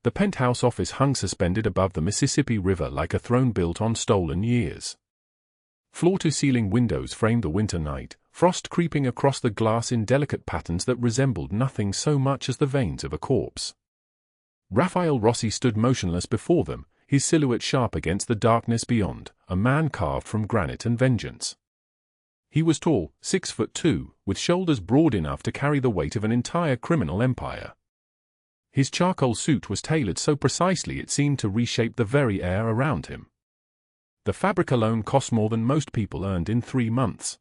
The penthouse office hung suspended above the Mississippi River like a throne built on stolen years. Floor-to-ceiling windows framed the winter night, frost creeping across the glass in delicate patterns that resembled nothing so much as the veins of a corpse. Rafael Rossi stood motionless before them, his silhouette sharp against the darkness beyond, a man carved from granite and vengeance. He was tall, 6'2", with shoulders broad enough to carry the weight of an entire criminal empire. His charcoal suit was tailored so precisely it seemed to reshape the very air around him. The fabric alone cost more than most people earned in 3 months.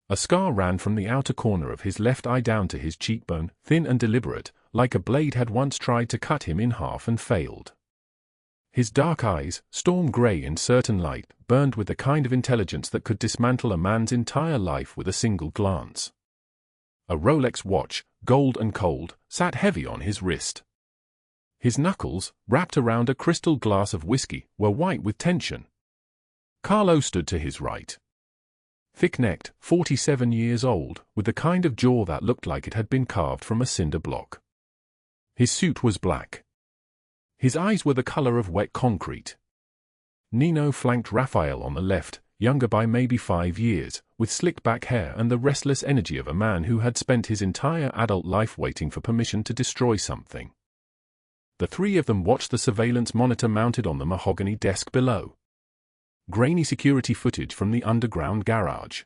A scar ran from the outer corner of his left eye down to his cheekbone, thin and deliberate, like a blade had once tried to cut him in half and failed. His dark eyes, storm gray in certain light, burned with the kind of intelligence that could dismantle a man's entire life with a single glance. A Rolex watch, gold and cold, sat heavy on his wrist. His knuckles, wrapped around a crystal glass of whiskey, were white with tension. Carlo stood to his right. Thick-necked, 47 years old, with the kind of jaw that looked like it had been carved from a cinder block. His suit was black. His eyes were the color of wet concrete. Nino flanked Rafael on the left, younger by maybe 5 years, with slick-back hair and the restless energy of a man who had spent his entire adult life waiting for permission to destroy something. The three of them watched the surveillance monitor mounted on the mahogany desk below. Grainy security footage from the underground garage.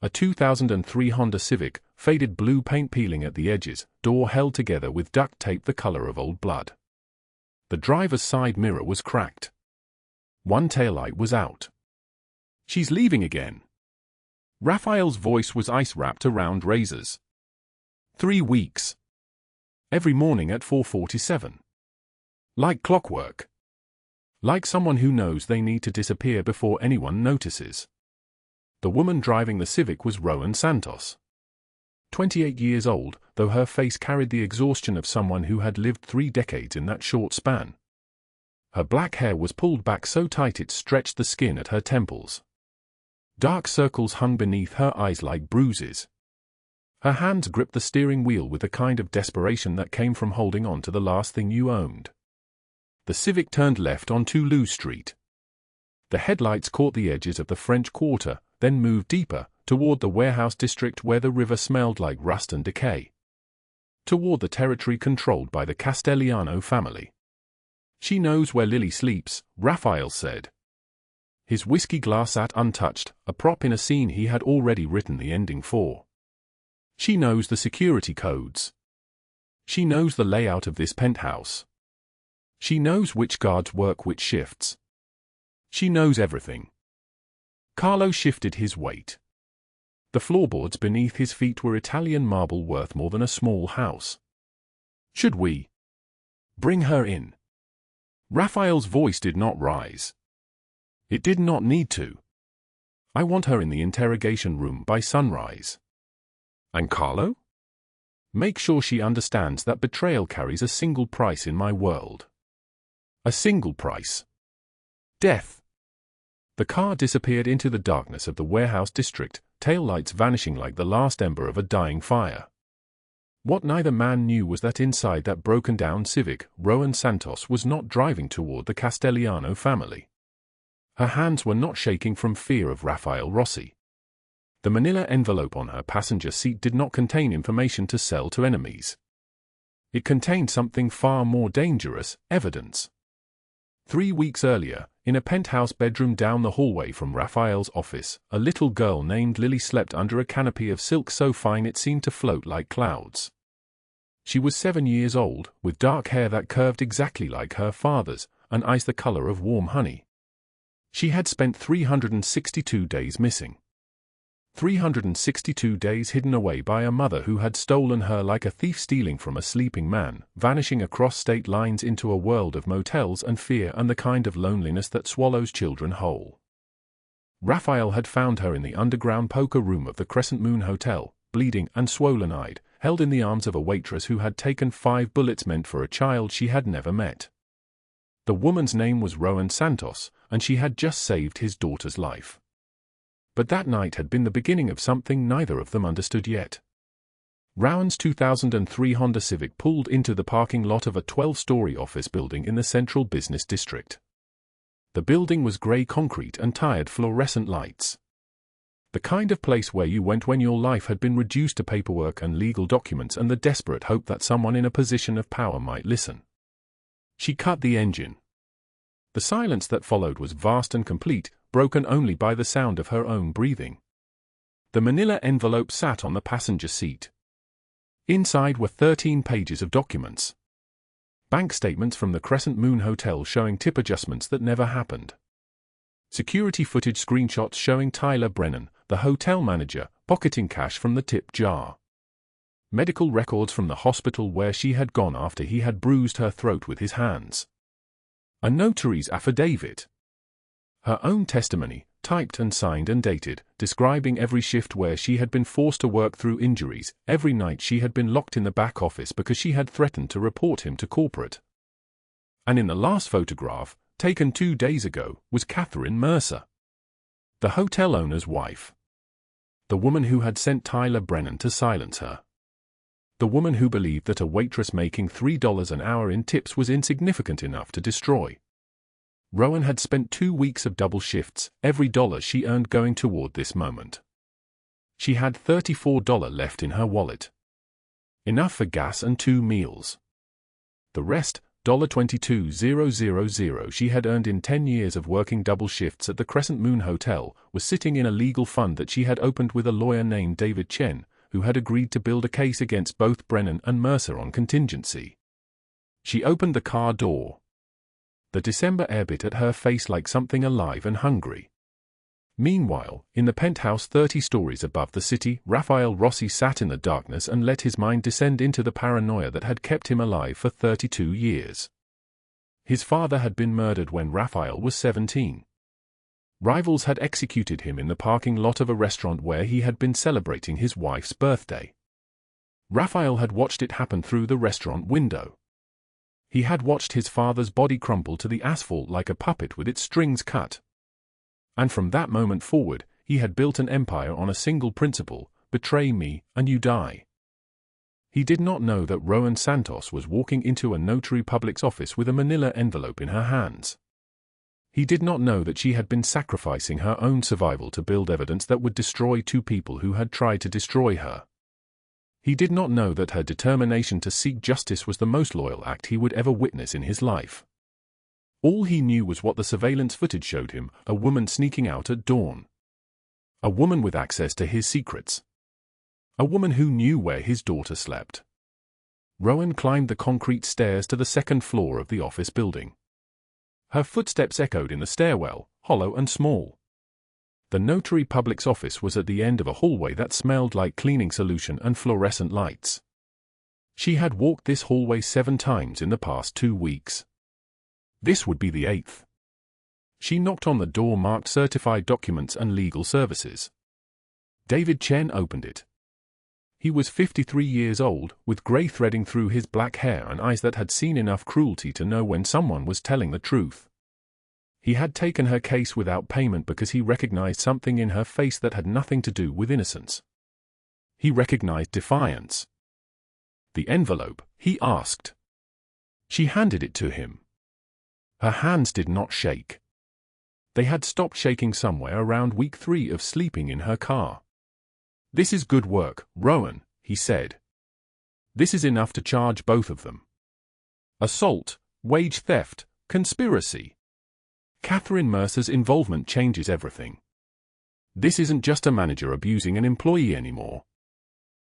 A 2003 Honda Civic, faded blue paint peeling at the edges, door held together with duct tape the color of old blood. The driver's side mirror was cracked. One taillight was out. "She's leaving again." Rafael's voice was ice-wrapped around razors. 3 weeks. Every morning at 4:47. Like clockwork. Like someone who knows they need to disappear before anyone notices. The woman driving the Civic was Rowan Santos. 28 years old, though her face carried the exhaustion of someone who had lived 3 decades in that short span. Her black hair was pulled back so tight it stretched the skin at her temples. Dark circles hung beneath her eyes like bruises. Her hands gripped the steering wheel with the kind of desperation that came from holding on to the last thing you owned. The Civic turned left on Toulouse Street. The headlights caught the edges of the French Quarter, then moved deeper, toward the warehouse district where the river smelled like rust and decay. Toward the territory controlled by the Castellano family. "She knows where Lily sleeps," Rafael said. His whiskey glass sat untouched, a prop in a scene he had already written the ending for. "She knows the security codes. She knows the layout of this penthouse. She knows which guards work which shifts. She knows everything." Carlo shifted his weight. The floorboards beneath his feet were Italian marble worth more than a small house. "Should we bring her in?" Rafael's voice did not rise. It did not need to. "I want her in the interrogation room by sunrise." "And Carlo?" "Make sure she understands that betrayal carries a single price in my world. A single price. Death." The car disappeared into the darkness of the warehouse district, taillights vanishing like the last ember of a dying fire. What neither man knew was that inside that broken-down Civic, Rowan Santos was not driving toward the Castellano family. Her hands were not shaking from fear of Rafael Rossi. The manila envelope on her passenger seat did not contain information to sell to enemies. It contained something far more dangerous, evidence. 3 weeks earlier, in a penthouse bedroom down the hallway from Rafael's office, a little girl named Lily slept under a canopy of silk so fine it seemed to float like clouds. She was 7 years old, with dark hair that curved exactly like her father's, and eyes the color of warm honey. She had spent 362 days missing. 362 days hidden away by a mother who had stolen her like a thief stealing from a sleeping man, vanishing across state lines into a world of motels and fear and the kind of loneliness that swallows children whole. Rafael had found her in the underground poker room of the Crescent Moon Hotel, bleeding and swollen-eyed, held in the arms of a waitress who had taken 5 bullets meant for a child she had never met. The woman's name was Rowan Santos, and she had just saved his daughter's life. But that night had been the beginning of something neither of them understood yet. Rowan's 2003 Honda Civic pulled into the parking lot of a 12-story office building in the central business district. The building was grey concrete and tired fluorescent lights. The kind of place where you went when your life had been reduced to paperwork and legal documents and the desperate hope that someone in a position of power might listen. She cut the engine. The silence that followed was vast and complete, broken only by the sound of her own breathing. The manila envelope sat on the passenger seat. Inside were 13 pages of documents. Bank statements from the Crescent Moon Hotel showing tip adjustments that never happened. Security footage screenshots showing Tyler Brennan, the hotel manager, pocketing cash from the tip jar. Medical records from the hospital where she had gone after he had bruised her throat with his hands. A notary's affidavit. Her own testimony, typed and signed and dated, describing every shift where she had been forced to work through injuries, every night she had been locked in the back office because she had threatened to report him to corporate. And in the last photograph, taken 2 days ago, was Catherine Mercer, the hotel owner's wife. The woman who had sent Tyler Brennan to silence her. The woman who believed that a waitress making $3 an hour in tips was insignificant enough to destroy. Rowan had spent 2 weeks of double shifts, every dollar she earned going toward this moment. She had $34 left in her wallet. Enough for gas and 2 meals. The rest, $22,000 she had earned in 10 years of working double shifts at the Crescent Moon Hotel, was sitting in a legal fund that she had opened with a lawyer named David Chen, who had agreed to build a case against both Brennan and Mercer on contingency. She opened the car door. The December air bit at her face like something alive and hungry. Meanwhile, in the penthouse 30 stories above the city, Rafael Rossi sat in the darkness and let his mind descend into the paranoia that had kept him alive for 32 years. His father had been murdered when Rafael was 17. Rivals had executed him in the parking lot of a restaurant where he had been celebrating his wife's birthday. Rafael had watched it happen through the restaurant window. He had watched his father's body crumple to the asphalt like a puppet with its strings cut. And from that moment forward, he had built an empire on a single principle: betray me, and you die. He did not know that Rowan Santos was walking into a notary public's office with a manila envelope in her hands. He did not know that she had been sacrificing her own survival to build evidence that would destroy 2 people who had tried to destroy her. He did not know that her determination to seek justice was the most loyal act he would ever witness in his life. All he knew was what the surveillance footage showed him: a woman sneaking out at dawn. A woman with access to his secrets. A woman who knew where his daughter slept. Rowan climbed the concrete stairs to the 2nd floor of the office building. Her footsteps echoed in the stairwell, hollow and small. The notary public's office was at the end of a hallway that smelled like cleaning solution and fluorescent lights. She had walked this hallway 7 times in the past 2 weeks. This would be the 8th. She knocked on the door marked Certified Documents and Legal Services. David Chen opened it. He was 53 years old, with grey threading through his black hair and eyes that had seen enough cruelty to know when someone was telling the truth. He had taken her case without payment because he recognized something in her face that had nothing to do with innocence. He recognized defiance. The envelope, he asked. She handed it to him. Her hands did not shake. They had stopped shaking somewhere around week 3 of sleeping in her car. "This is good work, Rowan," he said. "This is enough to charge both of them. Assault, wage theft, conspiracy. Catherine Mercer's involvement changes everything. This isn't just a manager abusing an employee anymore.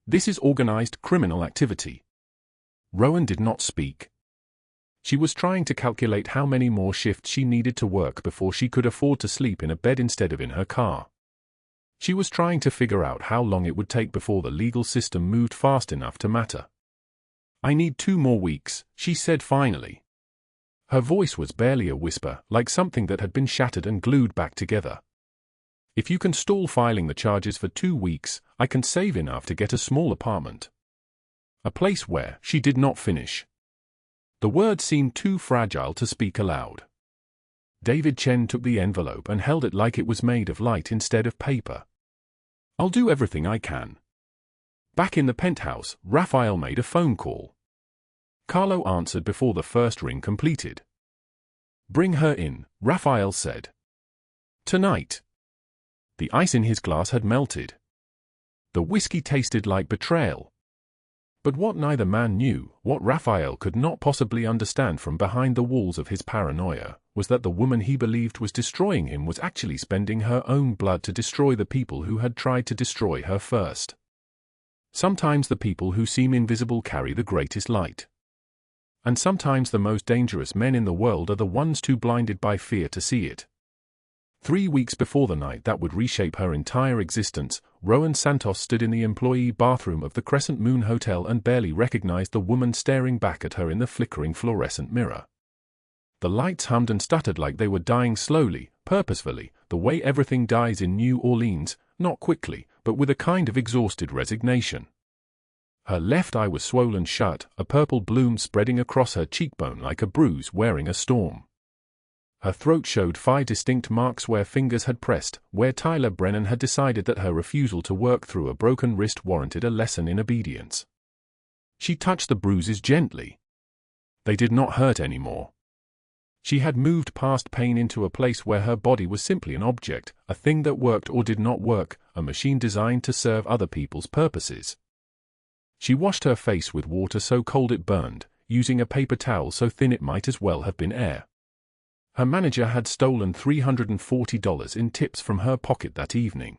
This is organized criminal activity." Rowan did not speak. She was trying to calculate how many more shifts she needed to work before she could afford to sleep in a bed instead of in her car. She was trying to figure out how long it would take before the legal system moved fast enough to matter. "I need 2 more weeks," she said finally. Her voice was barely a whisper, like something that had been shattered and glued back together. "If you can stall filing the charges for 2 weeks, I can save enough to get a small apartment." A place where she did not finish. The word seemed too fragile to speak aloud. David Chen took the envelope and held it like it was made of light instead of paper. "I'll do everything I can." Back in the penthouse, Rafael made a phone call. Carlo answered before the first ring completed. "Bring her in," Rafael said. "Tonight." The ice in his glass had melted. The whiskey tasted like betrayal. But what neither man knew, what Rafael could not possibly understand from behind the walls of his paranoia, was that the woman he believed was destroying him was actually spending her own blood to destroy the people who had tried to destroy her first. Sometimes the people who seem invisible carry the greatest light. And sometimes the most dangerous men in the world are the ones too blinded by fear to see it. 3 weeks before the night that would reshape her entire existence, Rowan Santos stood in the employee bathroom of the Crescent Moon Hotel and barely recognized the woman staring back at her in the flickering fluorescent mirror. The lights hummed and stuttered like they were dying slowly, purposefully, the way everything dies in New Orleans, not quickly, but with a kind of exhausted resignation. Her left eye was swollen shut, a purple bloom spreading across her cheekbone like a bruise wearing a storm. Her throat showed 5 distinct marks where fingers had pressed, where Tyler Brennan had decided that her refusal to work through a broken wrist warranted a lesson in obedience. She touched the bruises gently. They did not hurt anymore. She had moved past pain into a place where her body was simply an object, a thing that worked or did not work, a machine designed to serve other people's purposes. She washed her face with water so cold it burned, using a paper towel so thin it might as well have been air. Her manager had stolen $340 in tips from her pocket that evening.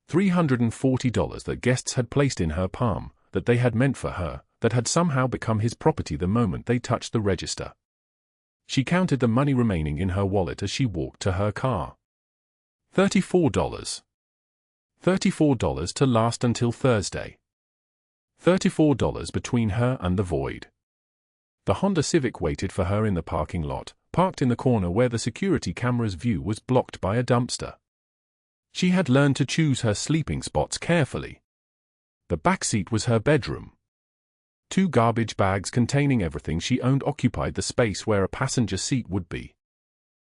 $340 that guests had placed in her palm, that they had meant for her, that had somehow become his property the moment they touched the register. She counted the money remaining in her wallet as she walked to her car. $34. $34 to last until Thursday. $34 between her and the void. The Honda Civic waited for her in the parking lot, parked in the corner where the security camera's view was blocked by a dumpster. She had learned to choose her sleeping spots carefully. The back seat was her bedroom. 2 garbage bags containing everything she owned occupied the space where a passenger seat would be.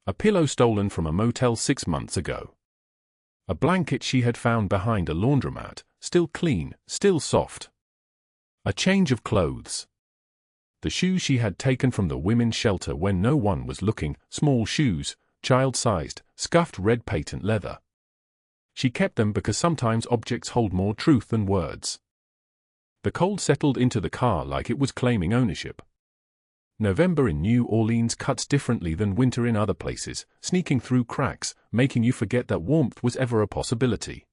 A pillow stolen from a motel 6 months ago. A blanket she had found behind a laundromat, still clean, still soft. A change of clothes. The shoes she had taken from the women's shelter when no one was looking, small shoes, child-sized, scuffed red patent leather. She kept them because sometimes objects hold more truth than words. The cold settled into the car like it was claiming ownership. November in New Orleans cuts differently than winter in other places, sneaking through cracks, making you forget that warmth was ever a possibility.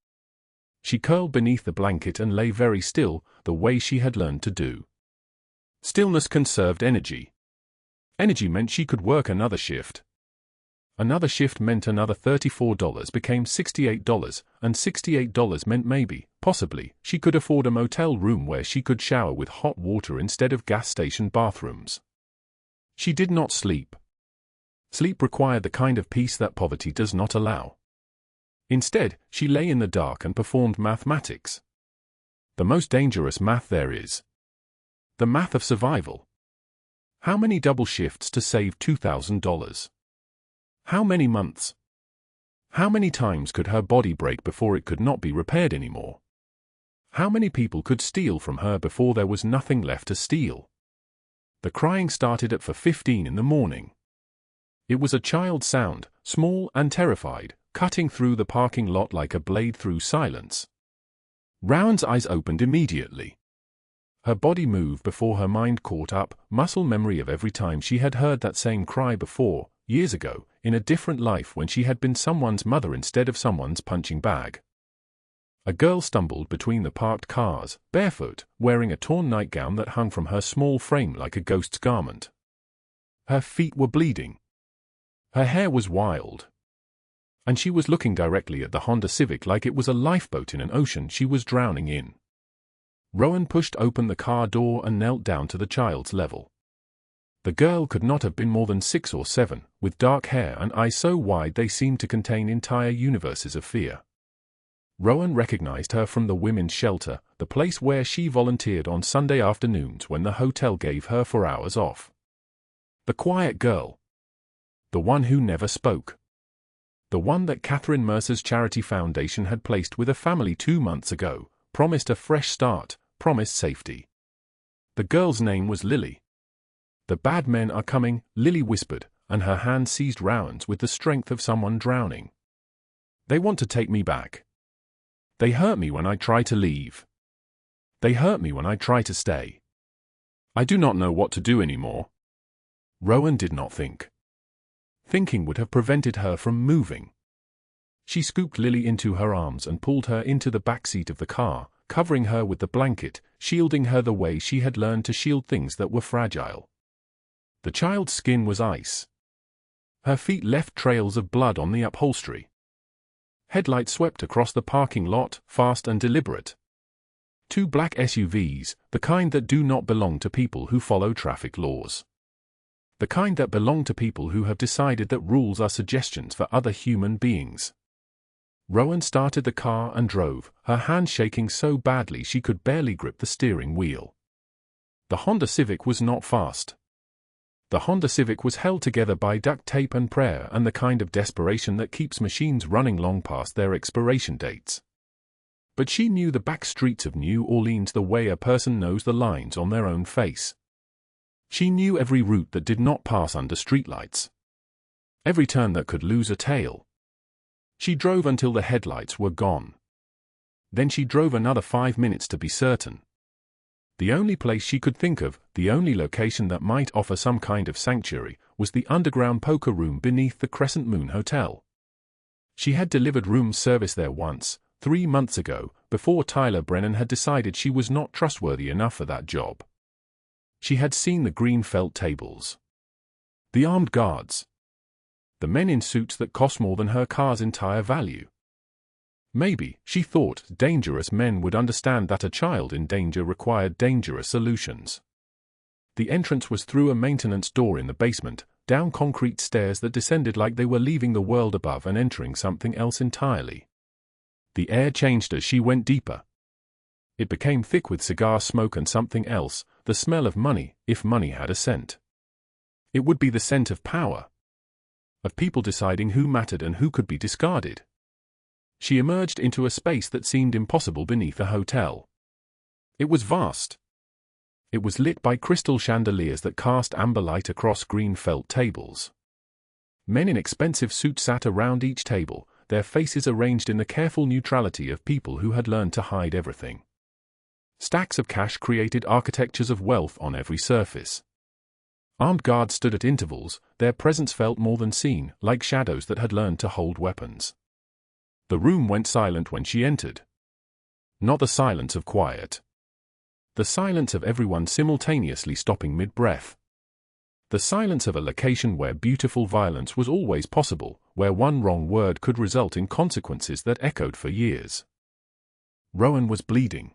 She curled beneath the blanket and lay very still, the way she had learned to do. Stillness conserved energy. Energy meant she could work another shift. Another shift meant another $34 became $68, and $68 meant maybe, possibly, she could afford a motel room where she could shower with hot water instead of gas station bathrooms. She did not sleep. Sleep required the kind of peace that poverty does not allow. Instead, she lay in the dark and performed mathematics. The most dangerous math there is. The math of survival. How many double shifts to save $2,000? How many months? How many times could her body break before it could not be repaired anymore? How many people could steal from her before there was nothing left to steal? The crying started at 4:15 in the morning. It was a child's sound, small and terrified, cutting through the parking lot like a blade through silence. Rowan's eyes opened immediately. Her body moved before her mind caught up, muscle memory of every time she had heard that same cry before, years ago, in a different life when she had been someone's mother instead of someone's punching bag. A girl stumbled between the parked cars, barefoot, wearing a torn nightgown that hung from her small frame like a ghost's garment. Her feet were bleeding. Her hair was wild. And she was looking directly at the Honda Civic like it was a lifeboat in an ocean she was drowning in. Rowan pushed open the car door and knelt down to the child's level. The girl could not have been more than 6 or 7, with dark hair and eyes so wide they seemed to contain entire universes of fear. Rowan recognized her from the women's shelter, the place where she volunteered on Sunday afternoons when the hotel gave her 4 hours off. The quiet girl. The one who never spoke. The one that Catherine Mercer's charity foundation had placed with a family 2 months ago, promised a fresh start, promised safety. The girl's name was Lily. "The bad men are coming," Lily whispered, and her hand seized Rowan's with the strength of someone drowning. "They want to take me back. They hurt me when I try to leave. They hurt me when I try to stay. I do not know what to do anymore." Rowan did not think. Thinking would have prevented her from moving. She scooped Lily into her arms and pulled her into the back seat of the car, covering her with the blanket, shielding her the way she had learned to shield things that were fragile. The child's skin was ice. Her feet left trails of blood on the upholstery. Headlights swept across the parking lot, fast and deliberate. 2 black SUVs, the kind that do not belong to people who follow traffic laws. The kind that belong to people who have decided that rules are suggestions for other human beings. Rowan started the car and drove, her hand shaking so badly she could barely grip the steering wheel. The Honda Civic was not fast. The Honda Civic was held together by duct tape and prayer and the kind of desperation that keeps machines running long past their expiration dates. But she knew the back streets of New Orleans the way a person knows the lines on their own face. She knew every route that did not pass under streetlights. Every turn that could lose a tail. She drove until the headlights were gone. Then she drove another 5 minutes to be certain. The only place she could think of, the only location that might offer some kind of sanctuary, was the underground poker room beneath the Crescent Moon Hotel. She had delivered room service there once, 3 months ago, before Tyler Brennan had decided she was not trustworthy enough for that job. She had seen the green felt tables. The armed guards. The men in suits that cost more than her car's entire value. Maybe, she thought, dangerous men would understand that a child in danger required dangerous solutions. The entrance was through a maintenance door in the basement, down concrete stairs that descended like they were leaving the world above and entering something else entirely. The air changed as she went deeper. It became thick with cigar smoke and something else, the smell of money, if money had a scent. It would be the scent of power. Of people deciding who mattered and who could be discarded. She emerged into a space that seemed impossible beneath a hotel. It was vast. It was lit by crystal chandeliers that cast amber light across green felt tables. Men in expensive suits sat around each table, their faces arranged in the careful neutrality of people who had learned to hide everything. Stacks of cash created architectures of wealth on every surface. Armed guards stood at intervals, their presence felt more than seen, like shadows that had learned to hold weapons. The room went silent when she entered. Not the silence of quiet. The silence of everyone simultaneously stopping mid-breath. The silence of a location where beautiful violence was always possible, where one wrong word could result in consequences that echoed for years. Rowan was bleeding.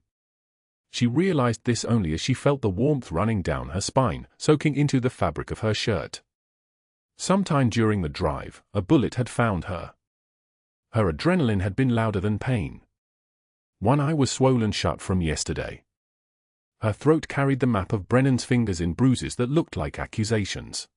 She realized this only as she felt the warmth running down her spine, soaking into the fabric of her shirt. Sometime during the drive, a bullet had found her. Her adrenaline had been louder than pain. One eye was swollen shut from yesterday. Her throat carried the map of Brennan's fingers in bruises that looked like accusations.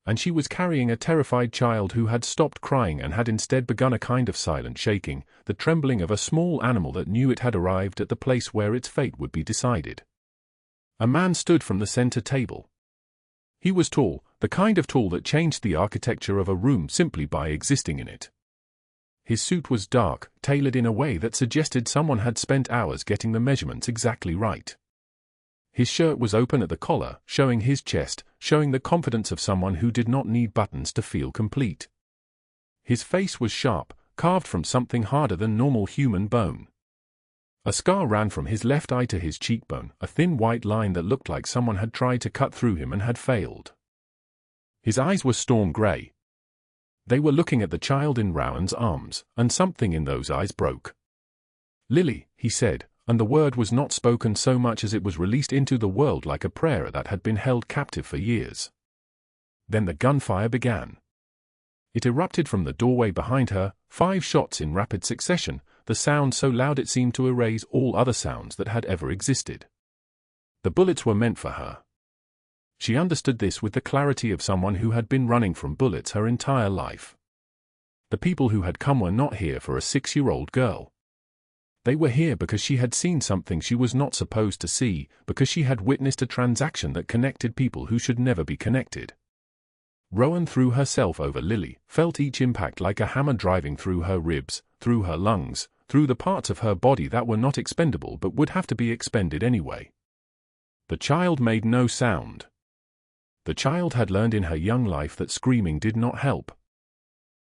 And she was carrying a terrified child who had stopped crying and had instead begun a kind of silent shaking, the trembling of a small animal that knew it had arrived at the place where its fate would be decided. A man stood from the center table. He was tall, the kind of tall that changed the architecture of a room simply by existing in it. His suit was dark, tailored in a way that suggested someone had spent hours getting the measurements exactly right. His shirt was open at the collar, showing his chest, showing the confidence of someone who did not need buttons to feel complete. His face was sharp, carved from something harder than normal human bone. A scar ran from his left eye to his cheekbone, a thin white line that looked like someone had tried to cut through him and had failed. His eyes were storm gray. They were looking at the child in Rowan's arms, and something in those eyes broke. "Lily," he said, and the word was not spoken so much as it was released into the world like a prayer that had been held captive for years. Then the gunfire began. It erupted from the doorway behind her, 5 shots in rapid succession, the sound so loud it seemed to erase all other sounds that had ever existed. The bullets were meant for her. She understood this with the clarity of someone who had been running from bullets her entire life. The people who had come were not here for a 6-year-old girl. They were here because she had seen something she was not supposed to see, because she had witnessed a transaction that connected people who should never be connected. Rowan threw herself over Lily, felt each impact like a hammer driving through her ribs, through her lungs, through the parts of her body that were not expendable but would have to be expended anyway. The child made no sound. The child had learned in her young life that screaming did not help.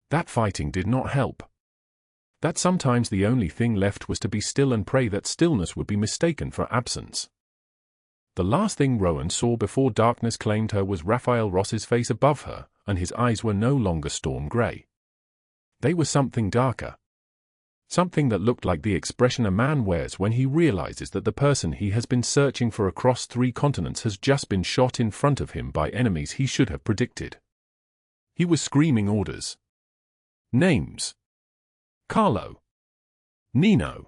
That fighting did not help. That sometimes the only thing left was to be still and pray that stillness would be mistaken for absence. The last thing Rowan saw before darkness claimed her was Rafael Rossi's face above her, and his eyes were no longer storm grey. They were something darker. Something that looked like the expression a man wears when he realizes that the person he has been searching for across 3 continents has just been shot in front of him by enemies he should have predicted. He was screaming orders. Names. Carlo. Nino.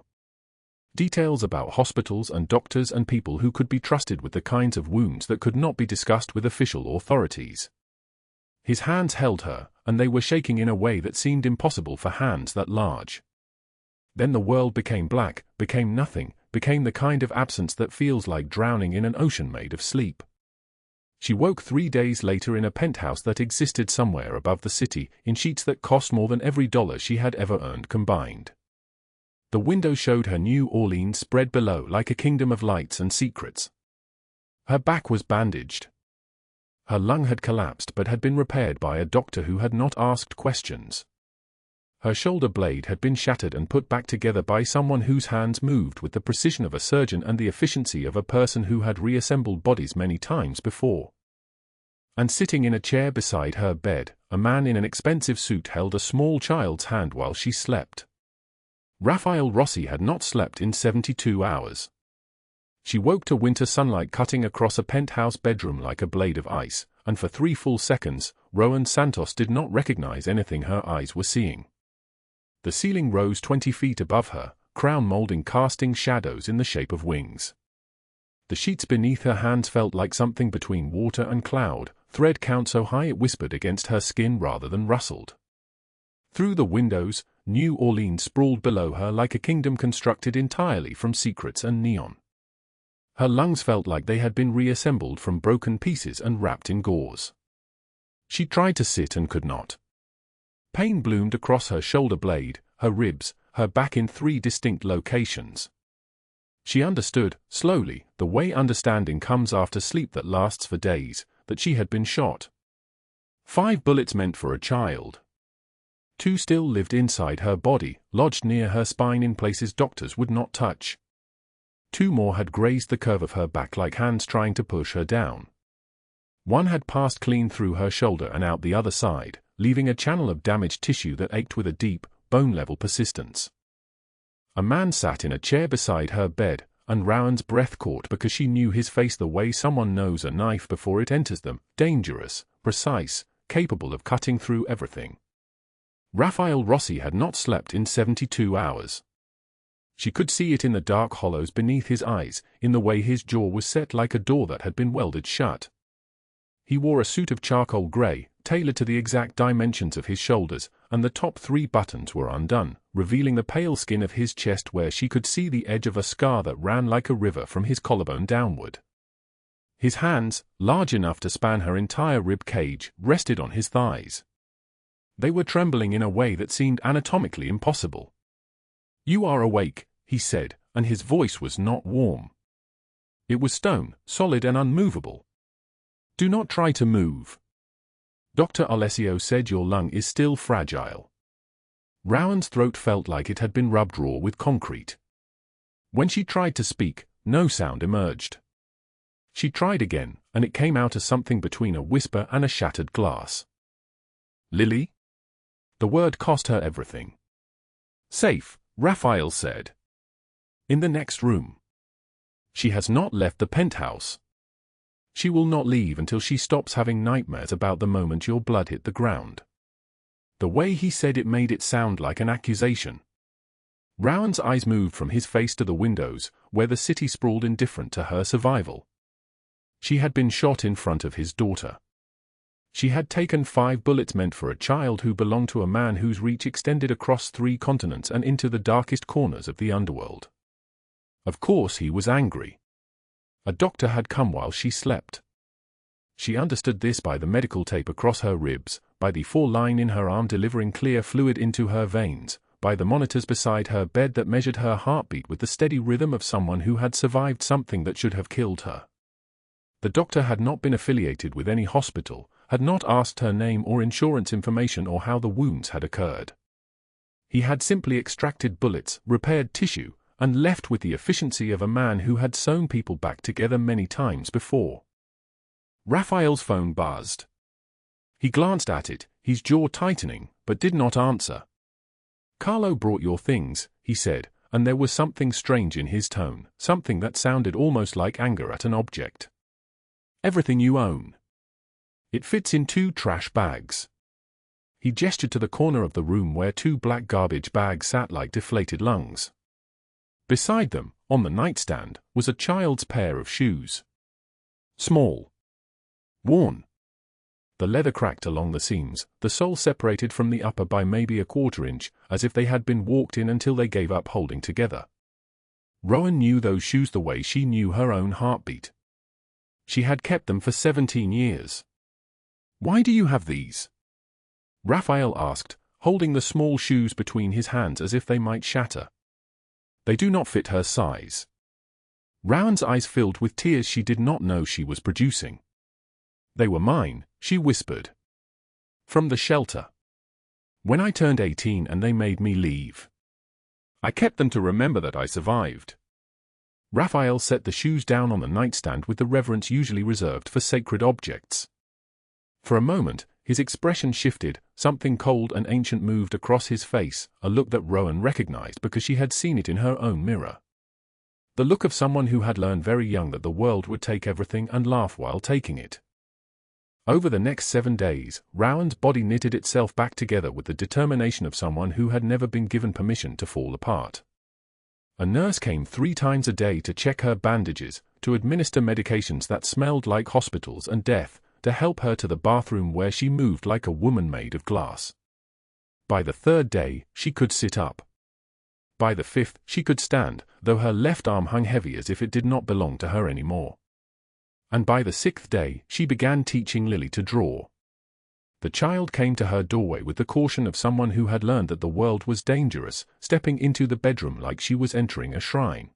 Details about hospitals and doctors and people who could be trusted with the kinds of wounds that could not be discussed with official authorities. His hands held her, and they were shaking in a way that seemed impossible for hands that large. Then the world became black, became nothing, became the kind of absence that feels like drowning in an ocean made of sleep. She woke 3 days later in a penthouse that existed somewhere above the city, in sheets that cost more than every dollar she had ever earned combined. The window showed her New Orleans spread below like a kingdom of lights and secrets. Her back was bandaged. Her lung had collapsed but had been repaired by a doctor who had not asked questions. Her shoulder blade had been shattered and put back together by someone whose hands moved with the precision of a surgeon and the efficiency of a person who had reassembled bodies many times before. And sitting in a chair beside her bed, a man in an expensive suit held a small child's hand while she slept. Rafael Rossi had not slept in 72 hours. She woke to winter sunlight cutting across a penthouse bedroom like a blade of ice, and for 3 full seconds, Rowan Santos did not recognize anything her eyes were seeing. The ceiling rose 20 feet above her, crown molding casting shadows in the shape of wings. The sheets beneath her hands felt like something between water and cloud, thread count so high it whispered against her skin rather than rustled. Through the windows, New Orleans sprawled below her like a kingdom constructed entirely from secrets and neon. Her lungs felt like they had been reassembled from broken pieces and wrapped in gauze. She tried to sit and could not. Pain bloomed across her shoulder blade, her ribs, her back in 3 distinct locations. She understood, slowly, the way understanding comes after sleep that lasts for days, that she had been shot. 5 bullets meant for a child. 2 still lived inside her body, lodged near her spine in places doctors would not touch. 2 more had grazed the curve of her back like hands trying to push her down. 1 had passed clean through her shoulder and out the other side, leaving a channel of damaged tissue that ached with a deep, bone-level persistence. A man sat in a chair beside her bed, and Rowan's breath caught because she knew his face the way someone knows a knife before it enters them, dangerous, precise, capable of cutting through everything. Rafael Rossi had not slept in 72 hours. She could see it in the dark hollows beneath his eyes, in the way his jaw was set like a door that had been welded shut. He wore a suit of charcoal grey, tailored to the exact dimensions of his shoulders, and the top 3 buttons were undone, revealing the pale skin of his chest where she could see the edge of a scar that ran like a river from his collarbone downward. His hands, large enough to span her entire rib cage, rested on his thighs. They were trembling in a way that seemed anatomically impossible. "You are awake," he said, and his voice was not warm. It was stone, solid and unmovable. "Do not try to move. Dr. Alessio said your lung is still fragile." Rowan's throat felt like it had been rubbed raw with concrete. When she tried to speak, no sound emerged. She tried again, and it came out as something between a whisper and a shattered glass. "Lily?" The word cost her everything. "Safe," Rafael said. "In the next room. She has not left the penthouse. She will not leave until she stops having nightmares about the moment your blood hit the ground." The way he said it made it sound like an accusation. Rowan's eyes moved from his face to the windows, where the city sprawled indifferent to her survival. She had been shot in front of his daughter. She had taken 5 bullets meant for a child who belonged to a man whose reach extended across 3 continents and into the darkest corners of the underworld. Of course he was angry. A doctor had come while she slept. She understood this by the medical tape across her ribs, by the 4 line in her arm delivering clear fluid into her veins, by the monitors beside her bed that measured her heartbeat with the steady rhythm of someone who had survived something that should have killed her. The doctor had not been affiliated with any hospital, had not asked her name or insurance information or how the wounds had occurred. He had simply extracted bullets, repaired tissue, and left with the efficiency of a man who had sewn people back together many times before. Rafael's phone buzzed. He glanced at it, his jaw tightening, but did not answer. "Carlo brought your things," he said, and there was something strange in his tone, something that sounded almost like anger at an object. "Everything you own. It fits in 2 trash bags." He gestured to the corner of the room where 2 black garbage bags sat like deflated lungs. Beside them, on the nightstand, was a child's pair of shoes. Small. Worn. The leather cracked along the seams, the sole separated from the upper by maybe a 1/4 inch, as if they had been walked in until they gave up holding together. Rowan knew those shoes the way she knew her own heartbeat. She had kept them for 17 years. "Why do you have these?" Rafael asked, holding the small shoes between his hands as if they might shatter. "They do not fit her size." Rowan's eyes filled with tears she did not know she was producing. "They were mine," she whispered. "From the shelter. When I turned 18 and they made me leave. I kept them to remember that I survived." Rafael set the shoes down on the nightstand with the reverence usually reserved for sacred objects. For a moment, his expression shifted, something cold and ancient moved across his face, a look that Rowan recognized because she had seen it in her own mirror. The look of someone who had learned very young that the world would take everything and laugh while taking it. Over the next 7 days, Rowan's body knitted itself back together with the determination of someone who had never been given permission to fall apart. A nurse came 3 times a day to check her bandages, to administer medications that smelled like hospitals and death, to help her to the bathroom where she moved like a woman made of glass. By the 3rd day, she could sit up. By the 5th, she could stand, though her left arm hung heavy as if it did not belong to her anymore. And by the 6th day, she began teaching Lily to draw. The child came to her doorway with the caution of someone who had learned that the world was dangerous, stepping into the bedroom like she was entering a shrine.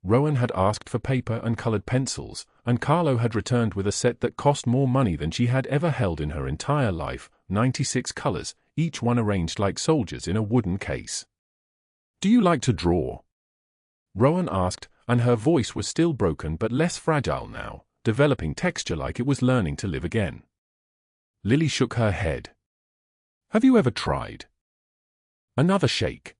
Rowan had asked for paper and colored pencils, and Carlo had returned with a set that cost more money than she had ever held in her entire life, 96 colors, each one arranged like soldiers in a wooden case. "Do you like to draw?" Rowan asked, and her voice was still broken but less fragile now, developing texture like it was learning to live again. Lily shook her head. "Have you ever tried?" Another shake.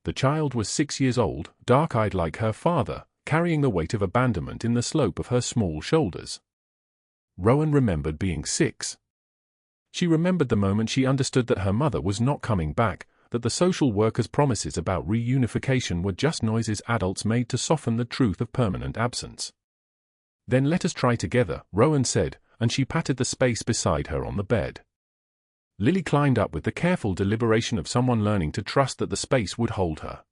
The child was 6 years old, dark-eyed like her father, carrying the weight of abandonment in the slope of her small shoulders. Rowan remembered being 6. She remembered the moment she understood that her mother was not coming back, that the social worker's promises about reunification were just noises adults made to soften the truth of permanent absence. "Then let us try together," Rowan said, and she patted the space beside her on the bed. Lily climbed up with the careful deliberation of someone learning to trust that the space would hold her.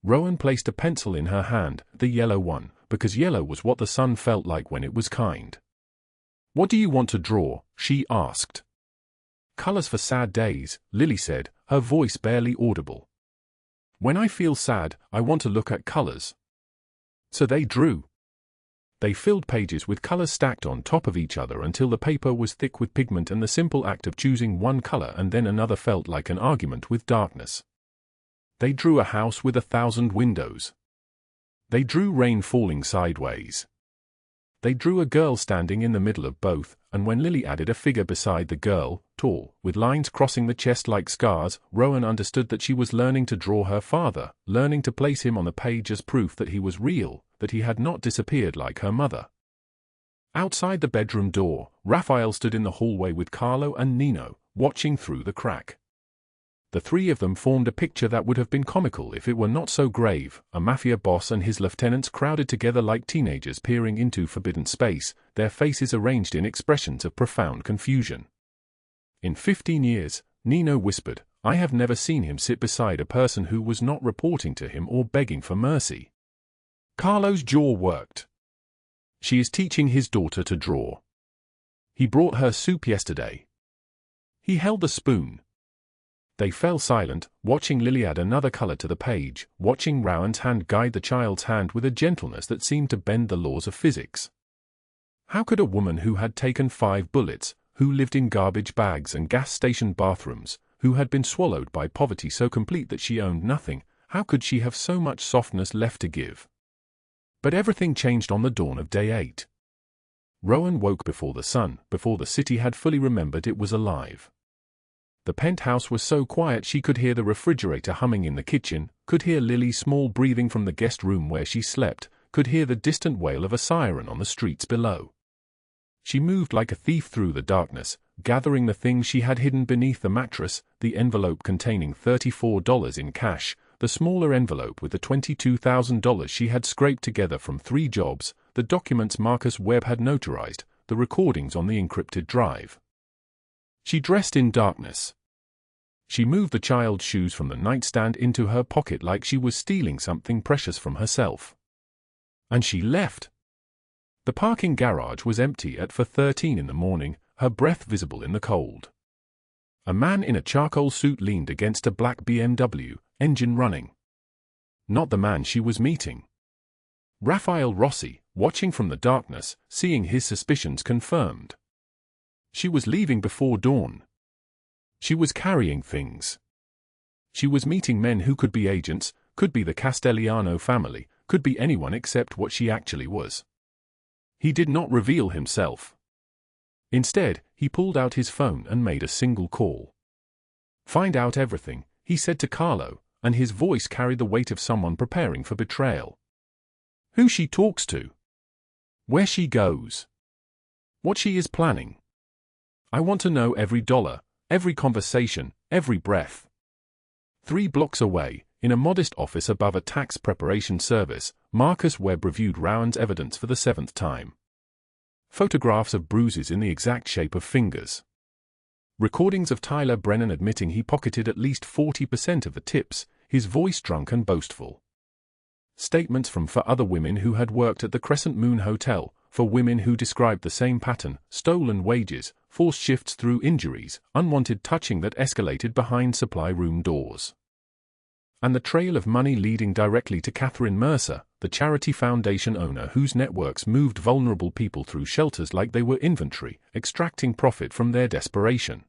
Rowan placed a pencil in her hand, the yellow one, because yellow was what the sun felt like when it was kind. "What do you want to draw?" she asked. "Colors for sad days," Lily said, her voice barely audible. "When I feel sad, I want to look at colors." So they drew. They filled pages with colors stacked on top of each other until the paper was thick with pigment, and the simple act of choosing one color and then another felt like an argument with darkness. They drew a house with 1,000 windows. They drew rain falling sideways. They drew a girl standing in the middle of both, and when Lily added a figure beside the girl, tall, with lines crossing the chest like scars, Rowan understood that she was learning to draw her father, learning to place him on the page as proof that he was real, that he had not disappeared like her mother. Outside the bedroom door, Rafael stood in the hallway with Carlo and Nino, watching through the crack. The three of them formed a picture that would have been comical if it were not so grave, a mafia boss and his lieutenants crowded together like teenagers peering into forbidden space, their faces arranged in expressions of profound confusion. In 15 years, Nino whispered, I have never seen him sit beside a person who was not reporting to him or begging for mercy. Carlo's jaw worked. She is teaching his daughter to draw. He brought her soup yesterday. He held the spoon. They fell silent, watching Lily add another color to the page, watching Rowan's hand guide the child's hand with a gentleness that seemed to bend the laws of physics. How could a woman who had taken 5 bullets, who lived in garbage bags and gas station bathrooms, who had been swallowed by poverty so complete that she owned nothing, how could she have so much softness left to give? But everything changed on the dawn of day 8. Rowan woke before the sun, before the city had fully remembered it was alive. The penthouse was so quiet she could hear the refrigerator humming in the kitchen, could hear Lily's small breathing from the guest room where she slept, could hear the distant wail of a siren on the streets below. She moved like a thief through the darkness, gathering the things she had hidden beneath the mattress, the envelope containing $34 in cash, the smaller envelope with the $22,000 she had scraped together from 3 jobs, the documents Marcus Webb had notarized, the recordings on the encrypted drive. She dressed in darkness. She moved the child's shoes from the nightstand into her pocket like she was stealing something precious from herself. And she left. The parking garage was empty at 4:13 in the morning, her breath visible in the cold. A man in a charcoal suit leaned against a black BMW, engine running. Not the man she was meeting. Rafael Rossi, watching from the darkness, seeing his suspicions confirmed. She was leaving before dawn. She was carrying things. She was meeting men who could be agents, could be the Castellano family, could be anyone except what she actually was. He did not reveal himself. Instead, he pulled out his phone and made a single call. Find out everything, he said to Carlo, and his voice carried the weight of someone preparing for betrayal. Who she talks to. Where she goes. What she is planning. I want to know every dollar, every conversation, every breath. 3 blocks away, in a modest office above a tax preparation service, Marcus Webb reviewed Rowan's evidence for the 7th time. Photographs of bruises in the exact shape of fingers. Recordings of Tyler Brennan admitting he pocketed at least 40% of the tips, his voice drunk and boastful. Statements from 4 other women who had worked at the Crescent Moon Hotel, for women who described the same pattern, stolen wages, forced shifts through injuries, unwanted touching that escalated behind supply room doors. And the trail of money leading directly to Catherine Mercer, the charity foundation owner whose networks moved vulnerable people through shelters like they were inventory, extracting profit from their desperation.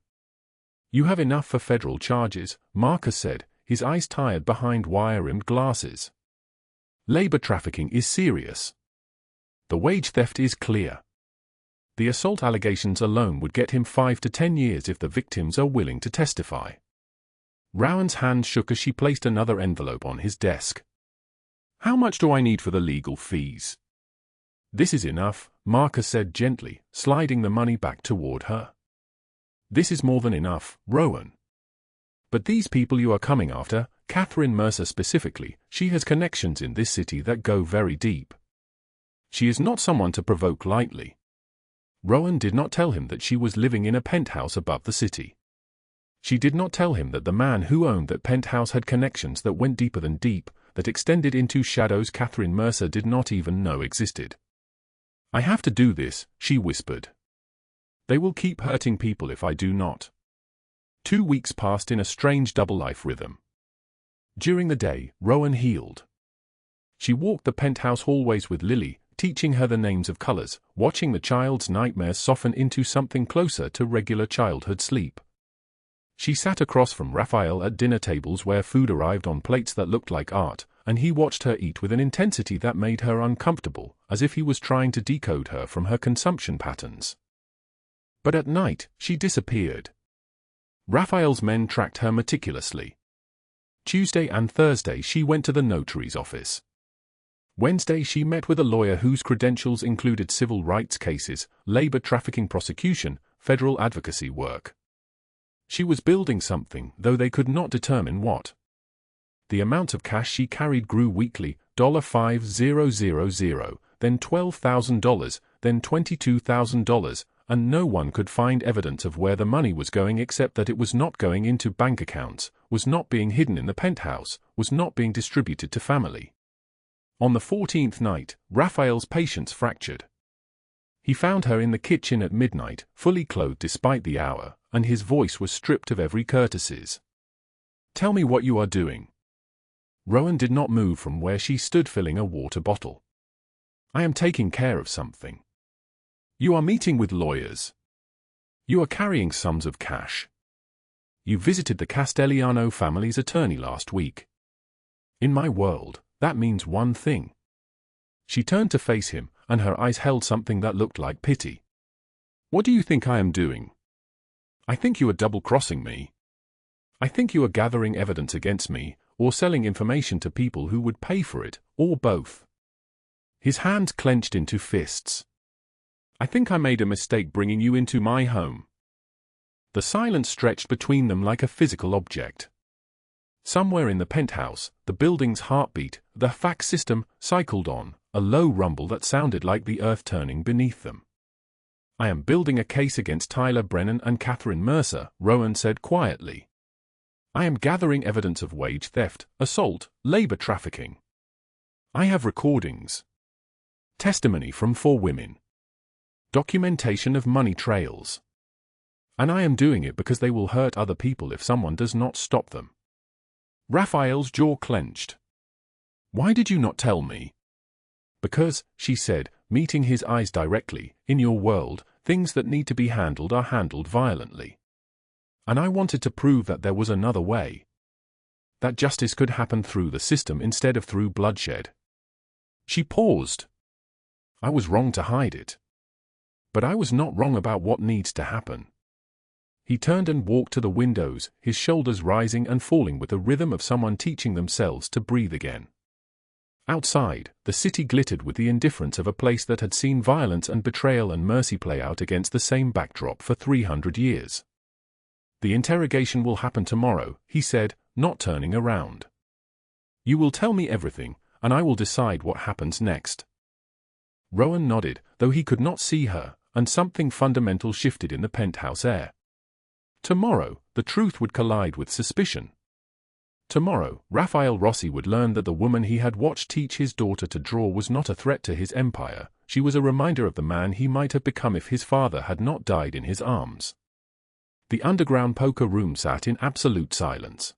You have enough for federal charges, Marcus said, his eyes tired behind wire-rimmed glasses. Labor trafficking is serious. The wage theft is clear. The assault allegations alone would get him 5 to 10 years if the victims are willing to testify. Rowan's hand shook as she placed another envelope on his desk. How much do I need for the legal fees? This is enough, Marcus said gently, sliding the money back toward her. This is more than enough, Rowan. But these people you are coming after, Catherine Mercer specifically, she has connections in this city that go very deep. She is not someone to provoke lightly. Rowan did not tell him that she was living in a penthouse above the city. She did not tell him that the man who owned that penthouse had connections that went deeper than deep, that extended into shadows Catherine Mercer did not even know existed. I have to do this, she whispered. They will keep hurting people if I do not. 2 weeks passed in a strange double-life rhythm. During the day, Rowan healed. She walked the penthouse hallways with Lily, teaching her the names of colors, watching the child's nightmares soften into something closer to regular childhood sleep. She sat across from Rafael at dinner tables where food arrived on plates that looked like art, and he watched her eat with an intensity that made her uncomfortable, as if he was trying to decode her from her consumption patterns. But at night, she disappeared. Rafael's men tracked her meticulously. Tuesday and Thursday she went to the notary's office. Wednesday she met with a lawyer whose credentials included civil rights cases, labor trafficking prosecution, federal advocacy work. She was building something, though they could not determine what. The amount of cash she carried grew weekly, $5,000, then $12,000, then $22,000, and no one could find evidence of where the money was going except that it was not going into bank accounts, was not being hidden in the penthouse, was not being distributed to family. On the 14th night, Rafael's patience fractured. He found her in the kitchen at midnight, fully clothed despite the hour, and his voice was stripped of every courtesies. "Tell me what you are doing." Rowan did not move from where she stood filling a water bottle. "I am taking care of something." "You are meeting with lawyers. You are carrying sums of cash. You visited the Castellano family's attorney last week. In my world, that means one thing." She turned to face him, and her eyes held something that looked like pity. "What do you think I am doing?" "I think you are double-crossing me. I think you are gathering evidence against me, or selling information to people who would pay for it, or both." His hands clenched into fists. "I think I made a mistake bringing you into my home." The silence stretched between them like a physical object. Somewhere in the penthouse, the building's heartbeat, the fax system, cycled on, a low rumble that sounded like the earth turning beneath them. "I am building a case against Tyler Brennan and Catherine Mercer," Rowan said quietly. "I am gathering evidence of wage theft, assault, labor trafficking. I have recordings. Testimony from 4 women. Documentation of money trails. And I am doing it because they will hurt other people if someone does not stop them." Rafael's jaw clenched. "Why did you not tell me?" "Because," she said, meeting his eyes directly, "in your world, things that need to be handled are handled violently. And I wanted to prove that there was another way. That justice could happen through the system instead of through bloodshed." She paused. "I was wrong to hide it. But I was not wrong about what needs to happen." He turned and walked to the windows, his shoulders rising and falling with the rhythm of someone teaching themselves to breathe again. Outside, the city glittered with the indifference of a place that had seen violence and betrayal and mercy play out against the same backdrop for 300 years. "The interrogation will happen tomorrow," he said, not turning around. "You will tell me everything, and I will decide what happens next." Rowan nodded, though he could not see her, and something fundamental shifted in the penthouse air. Tomorrow, the truth would collide with suspicion. Tomorrow, Rafael Rossi would learn that the woman he had watched teach his daughter to draw was not a threat to his empire. She was a reminder of the man he might have become if his father had not died in his arms. The underground poker room sat in absolute silence.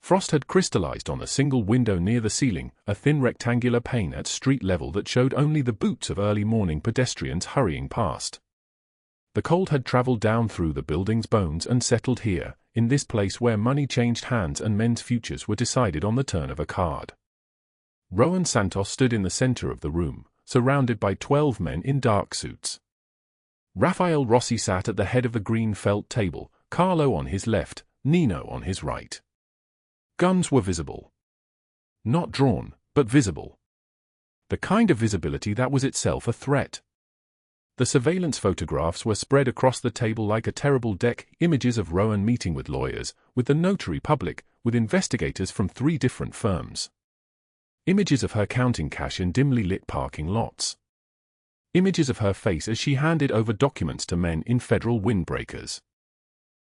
Frost had crystallized on a single window near the ceiling, a thin rectangular pane at street level that showed only the boots of early morning pedestrians hurrying past. The cold had traveled down through the building's bones and settled here, in this place where money changed hands and men's futures were decided on the turn of a card. Rowan Santos stood in the center of the room, surrounded by 12 men in dark suits. Rafael Rossi sat at the head of the green felt table, Carlo on his left, Nino on his right. Guns were visible. Not drawn, but visible. The kind of visibility that was itself a threat. The surveillance photographs were spread across the table like a terrible deck, images of Rowan meeting with lawyers, with the notary public, with investigators from 3 different firms. Images of her counting cash in dimly lit parking lots. Images of her face as she handed over documents to men in federal windbreakers.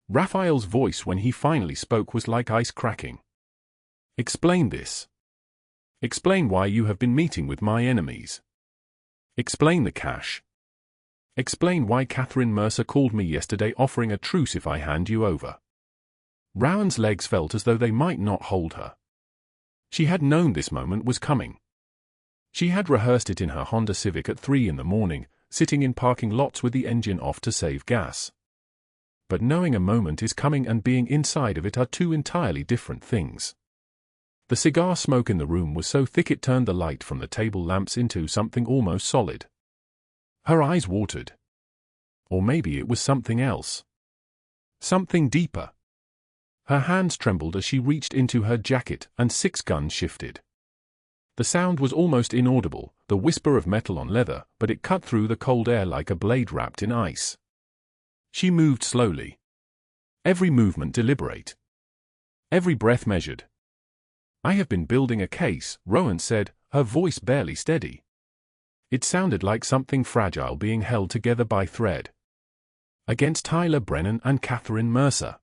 Rafael's voice when he finally spoke was like ice cracking. "Explain this. Explain why you have been meeting with my enemies. Explain the cash. Explain why Catherine Mercer called me yesterday offering a truce if I hand you over." Rowan's legs felt as though they might not hold her. She had known this moment was coming. She had rehearsed it in her Honda Civic at 3 in the morning, sitting in parking lots with the engine off to save gas. But knowing a moment is coming and being inside of it are 2 entirely different things. The cigar smoke in the room was so thick it turned the light from the table lamps into something almost solid. Her eyes watered. Or maybe it was something else. Something deeper. Her hands trembled as she reached into her jacket, and 6 guns shifted. The sound was almost inaudible, the whisper of metal on leather, but it cut through the cold air like a blade wrapped in ice. She moved slowly. Every movement deliberate. Every breath measured. I have been building a case, Rowan said, her voice barely steady. It sounded like something fragile being held together by thread. Against Tyler Brennan and Catherine Mercer.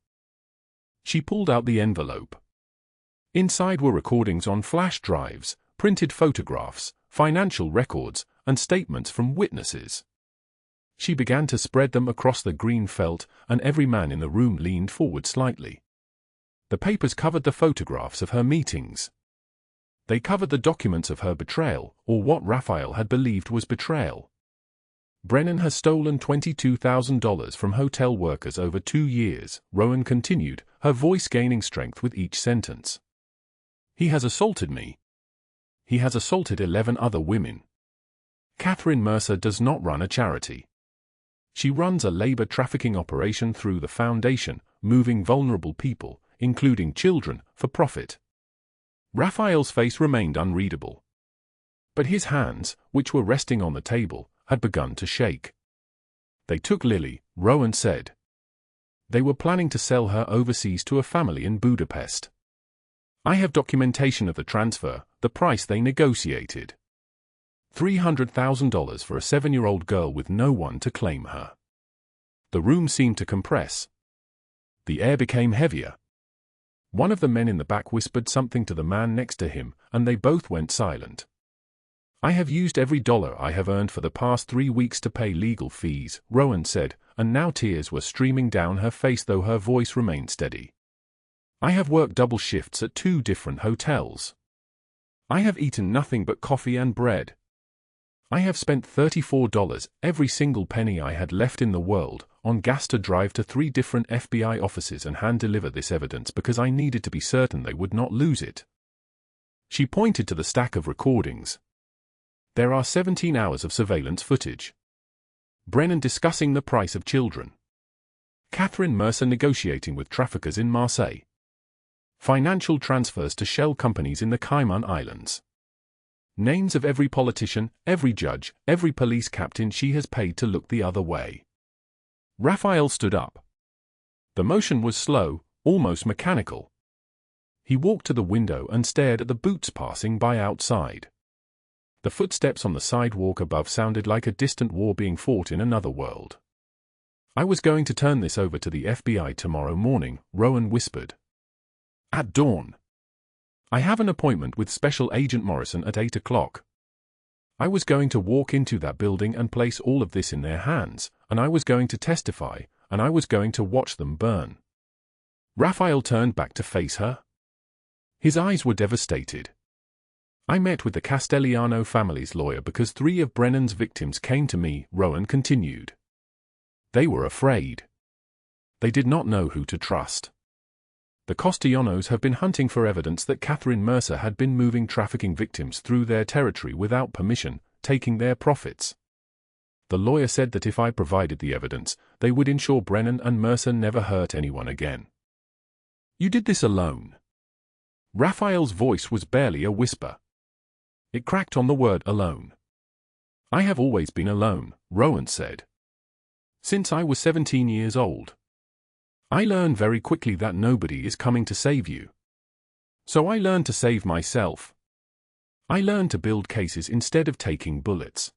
She pulled out the envelope. Inside were recordings on flash drives, printed photographs, financial records, and statements from witnesses. She began to spread them across the green felt, and every man in the room leaned forward slightly. The papers covered the photographs of her meetings. They covered the documents of her betrayal, or what Rafael had believed was betrayal. Brennan has stolen $22,000 from hotel workers over 2 years, Rowan continued, her voice gaining strength with each sentence. He has assaulted me. He has assaulted 11 other women. Catherine Mercer does not run a charity. She runs a labor trafficking operation through the foundation, moving vulnerable people, including children, for profit. Rafael's face remained unreadable. But his hands, which were resting on the table, had begun to shake. They took Lily, Rowan said. They were planning to sell her overseas to a family in Budapest. I have documentation of the transfer, the price they negotiated. $300,000 for a 7-year-old girl with no one to claim her. The room seemed to compress. The air became heavier. One of the men in the back whispered something to the man next to him, and they both went silent. I have used every dollar I have earned for the past 3 weeks to pay legal fees, Rowan said, and now tears were streaming down her face though her voice remained steady. I have worked double shifts at 2 different hotels. I have eaten nothing but coffee and bread. I have spent $34, every single penny I had left in the world, on gas to drive to 3 different FBI offices and hand-deliver this evidence because I needed to be certain they would not lose it. She pointed to the stack of recordings. There are 17 hours of surveillance footage. Brennan discussing the price of children. Catherine Mercer negotiating with traffickers in Marseille. Financial transfers to shell companies in the Cayman Islands. Names of every politician, every judge, every police captain she has paid to look the other way. Rafael stood up. The motion was slow, almost mechanical. He walked to the window and stared at the boots passing by outside. The footsteps on the sidewalk above sounded like a distant war being fought in another world. I was going to turn this over to the FBI tomorrow morning, Rowan whispered. At dawn. I have an appointment with Special Agent Morrison at 8 o'clock. I was going to walk into that building and place all of this in their hands, and I was going to testify, and I was going to watch them burn. Rafael turned back to face her. His eyes were devastated. I met with the Castellano family's lawyer because 3 of Brennan's victims came to me, Rowan continued. They were afraid. They did not know who to trust. The Castellanos have been hunting for evidence that Catherine Mercer had been moving trafficking victims through their territory without permission, taking their profits. The lawyer said that if I provided the evidence, they would ensure Brennan and Mercer never hurt anyone again. You did this alone. Rafael's voice was barely a whisper. It cracked on the word alone. I have always been alone, Rowan said. Since I was 17 years old. I learned very quickly that nobody is coming to save you. So I learned to save myself. I learned to build cases instead of taking bullets.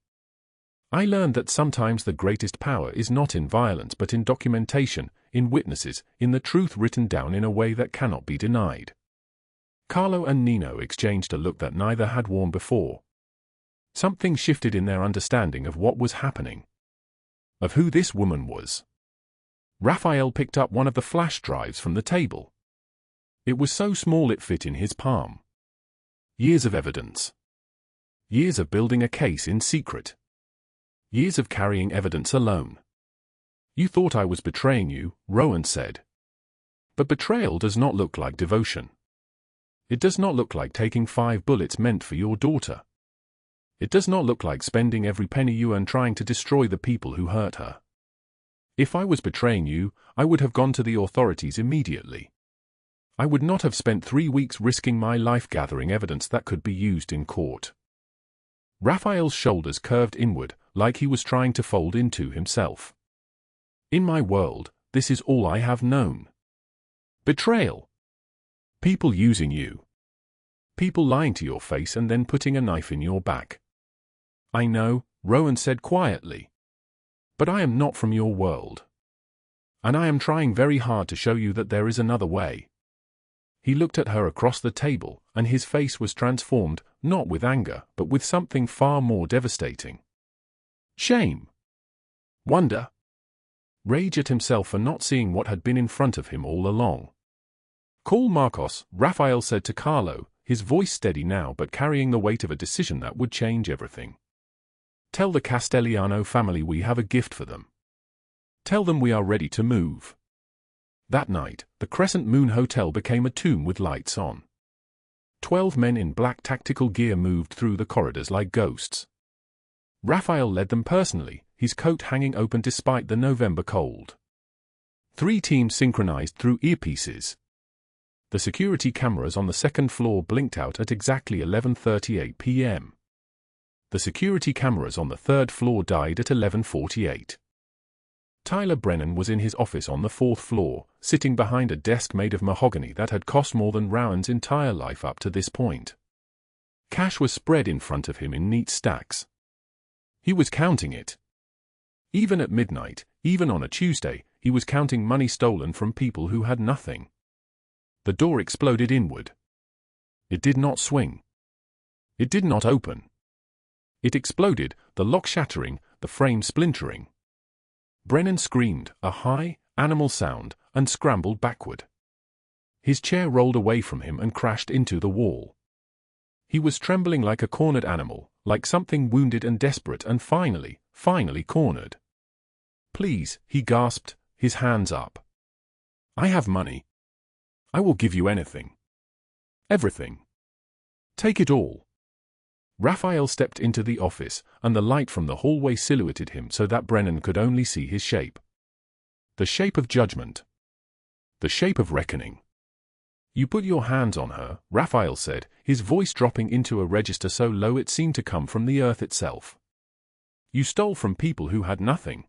I learned that sometimes the greatest power is not in violence but in documentation, in witnesses, in the truth written down in a way that cannot be denied. Carlo and Nino exchanged a look that neither had worn before. Something shifted in their understanding of what was happening. Of who this woman was. Rafael picked up one of the flash drives from the table. It was so small it fit in his palm. Years of evidence. Years of building a case in secret. Years of carrying evidence alone. You thought I was betraying you, Rowan said. But betrayal does not look like devotion. It does not look like taking 5 bullets meant for your daughter. It does not look like spending every penny you earn trying to destroy the people who hurt her. If I was betraying you, I would have gone to the authorities immediately. I would not have spent 3 weeks risking my life gathering evidence that could be used in court. Rafael's shoulders curved inward, like he was trying to fold into himself. In my world, this is all I have known. Betrayal. People using you. People lying to your face and then putting a knife in your back. I know, Rowan said quietly. But I am not from your world. And I am trying very hard to show you that there is another way. He looked at her across the table, and his face was transformed, not with anger, but with something far more devastating. Shame. Wonder. Rage at himself for not seeing what had been in front of him all along. Call Marcos, Rafael said to Carlo, his voice steady now but carrying the weight of a decision that would change everything. Tell the Castellano family we have a gift for them. Tell them we are ready to move. That night, the Crescent Moon Hotel became a tomb with lights on. 12 men in black tactical gear moved through the corridors like ghosts. Rafael led them personally, his coat hanging open despite the November cold. 3 teams synchronized through earpieces. The security cameras on the second floor blinked out at exactly 11:38 p.m. The security cameras on the third floor died at 11:48. Tyler Brennan was in his office on the 4th floor, sitting behind a desk made of mahogany that had cost more than Rowan's entire life up to this point. Cash was spread in front of him in neat stacks. He was counting it. Even at midnight, even on a Tuesday, he was counting money stolen from people who had nothing. The door exploded inward. It did not swing. It did not open. It exploded, the lock shattering, the frame splintering. Brennan screamed, a high, animal sound, and scrambled backward. His chair rolled away from him and crashed into the wall. He was trembling like a cornered animal, like something wounded and desperate and finally cornered. Please, he gasped, his hands up. I have money. I will give you anything. Everything. Take it all. Rafael stepped into the office, and the light from the hallway silhouetted him so that Brennan could only see his shape. The shape of judgment. The shape of reckoning. You put your hands on her, Rafael said, his voice dropping into a register so low it seemed to come from the earth itself. You stole from people who had nothing.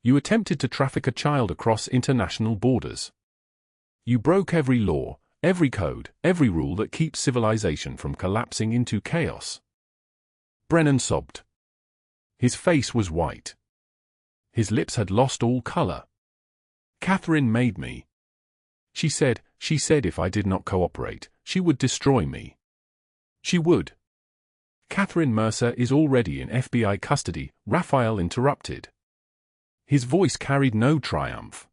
You attempted to traffic a child across international borders. You broke every law, every code, every rule that keeps civilization from collapsing into chaos. Brennan sobbed. His face was white. His lips had lost all color. Catherine made me. She said if I did not cooperate, she would destroy me. She would. Catherine Mercer is already in FBI custody, Rafael interrupted. His voice carried no triumph.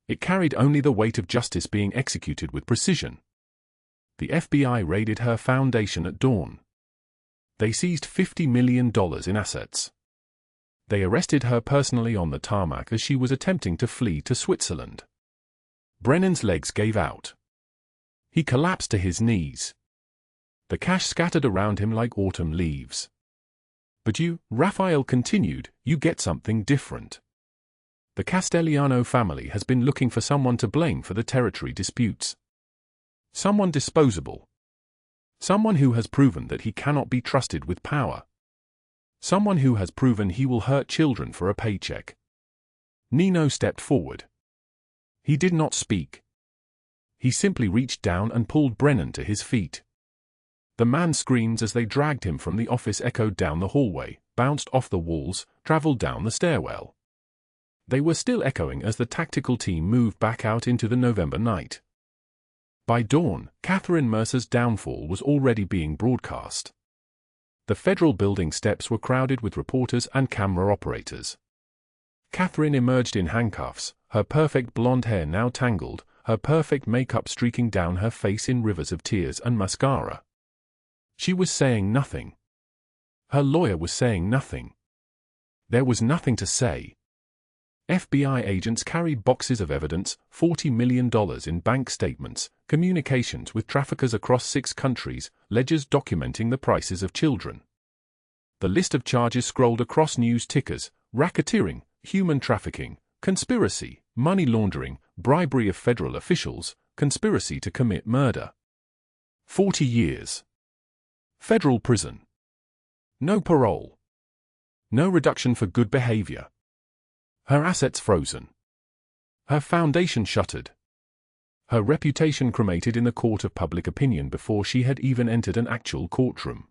It carried only the weight of justice being executed with precision. The FBI raided her foundation at dawn. They seized $50 million in assets. They arrested her personally on the tarmac as she was attempting to flee to Switzerland. Brennan's legs gave out. He collapsed to his knees. The cash scattered around him like autumn leaves. But you, Rafael continued, you get something different. The Castellano family has been looking for someone to blame for the territory disputes. Someone disposable. Someone who has proven that he cannot be trusted with power. Someone who has proven he will hurt children for a paycheck. Nino stepped forward. He did not speak. He simply reached down and pulled Brennan to his feet. The man's screams as they dragged him from the office echoed down the hallway, bounced off the walls, traveled down the stairwell. They were still echoing as the tactical team moved back out into the November night. By dawn, Catherine Mercer's downfall was already being broadcast. The federal building steps were crowded with reporters and camera operators. Catherine emerged in handcuffs, her perfect blonde hair now tangled, her perfect makeup streaking down her face in rivers of tears and mascara. She was saying nothing. Her lawyer was saying nothing. There was nothing to say. FBI agents carried boxes of evidence, $40 million in bank statements, communications with traffickers across 6 countries, ledgers documenting the prices of children. The list of charges scrolled across news tickers: racketeering, human trafficking, conspiracy, money laundering, bribery of federal officials, conspiracy to commit murder. 40 years. Federal prison. No parole. No reduction for good behavior. Her assets frozen. Her foundation shuttered. Her reputation cremated in the court of public opinion before she had even entered an actual courtroom.